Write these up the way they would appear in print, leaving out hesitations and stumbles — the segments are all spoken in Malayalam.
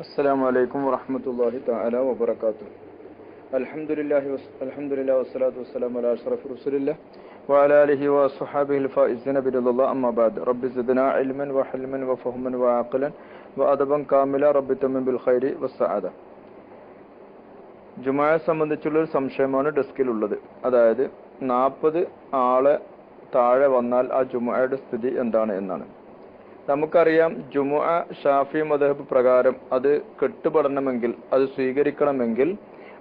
السلام عليكم ورحمة الله تعالى وبركاته. الحمد لله والصلاة والسلام على أشرف رسول الله وعلى آله وصحابه الفائزين برضا الله. أما بعد رب زدنا علما وحلما وفهما وعقلا وأدبا كاملا رب تمن بالخير والسعادة. ജുമുഅയെ സംബന്ധിച്ചുള്ളൊരു സംശയമാണ് ഡെസ്കിലുള്ളത്. അതായത് 40 ആളെ താഴെ വന്നാൽ ആ ജുമുഅയുടെ സ്ഥിതി എന്താണ് എന്നാണ്. നമുക്കറിയാം, ജുമുഅ ഷാഫി മദ്ഹബ് പ്രകാരം അത് കെട്ടുപെടണമെങ്കിൽ, അത് സ്വീകരിക്കണമെങ്കിൽ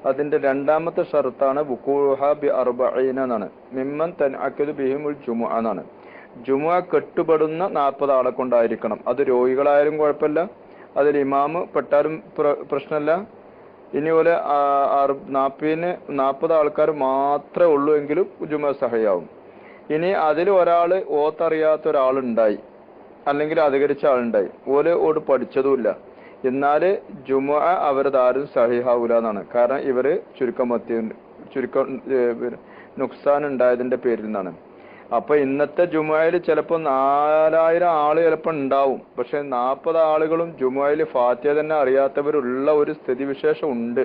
അതിന്റെ രണ്ടാമത്തെ ഷർത്താണ് വുഖൂഹ ബി 40 എന്നാണ്. മിമ്മൻ തൻഅഖദു ബിഹിമുൽ ജുമുഅ എന്നാണ്. ജുമുഅ കെട്ടുപെടുന്ന 40 ആളെ കൊണ്ടായിരിക്കണം. അത് രോഗികളായാലും കുഴപ്പമില്ല, അതിൽ ഇമാമ് പെട്ടാലും പ്രശ്നമല്ല. ഇനി പോലെ 40 ആൾക്കാർ മാത്രമേ ഉള്ളൂ എങ്കിലും ജുമുഅ സഹിയാവും. ഇനി അതിൽ ഒരാൾ ഓത്തറിയാത്ത ഒരാളുണ്ടായി, അല്ലെങ്കിൽ അധികരിച്ച ആളുണ്ടായി, ഓട് പഠിച്ചതുമില്ല, എന്നാല് ജുമുഅ അവരതാരും സഹിഹാവൂല എന്നാണ്. കാരണം ഇവര് ചുരുക്കം നുക്സാൻ ഉണ്ടായതിന്റെ പേരിൽ നിന്നാണ്. അപ്പൊ ഇന്നത്തെ ജുമുഅയിൽ ചിലപ്പോൾ 4000 ആള് ചിലപ്പോൾ ഉണ്ടാവും. പക്ഷെ 40 ആളുകളും ജുമുഅയിൽ ഫാത്തിഹ തന്നെ അറിയാത്തവരുള്ള ഒരു സ്ഥിതിവിശേഷം ഉണ്ട്,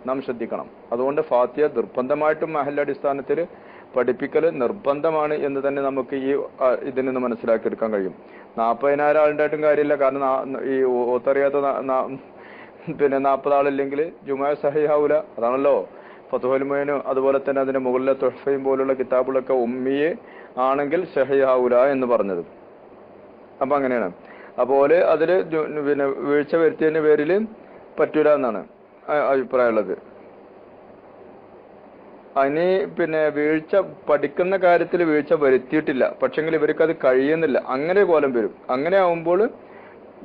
നാം ശ്രദ്ധിക്കണം. അതുകൊണ്ട് ഫാത്തിഹ നിർബന്ധമായിട്ടും മഹല്ലടിസ്ഥാനത്തിൽ പഠിപ്പിക്കൽ നിർബന്ധമാണ് എന്ന് തന്നെ നമുക്ക് ഇതിൽ നിന്ന് മനസ്സിലാക്കിയെടുക്കാൻ കഴിയും. 40,000 ആളുണ്ടായിട്ടും കാര്യമില്ല. കാരണം ഈ ഓത്തറിയാത്ത 40 ആളില്ലെങ്കിൽ ജുമുഅ സഹിഹാവൂല. അതാണല്ലോ ഫത്ഹുൽ മുഈനും അതുപോലെ തന്നെ അതിന്റെ മുകളിലെ തുഹ്ഫയും പോലുള്ള കിതാബുകളൊക്കെ ഉമ്മിയെ ആണെങ്കിൽ സഹിഹാവൂല എന്ന് പറഞ്ഞത്. അപ്പൊ അങ്ങനെയാണ്. അതുപോലെ അതില് വീഴ്ച വരുത്തിയതിന്റെ പേരിൽ പറ്റൂല എന്നാണ് അഭിപ്രായമുള്ളത്. അതിന് വീഴ്ച പഠിക്കുന്ന കാര്യത്തിൽ വീഴ്ച വരുത്തിയിട്ടില്ല, പക്ഷെങ്കിൽ ഇവർക്ക് അത് കഴിയുന്നില്ല, അങ്ങനെ കോലം വരും. അങ്ങനെ ആവുമ്പോൾ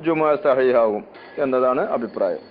ജുമുഅ സഹിഹാവും എന്നതാണ് അഭിപ്രായം.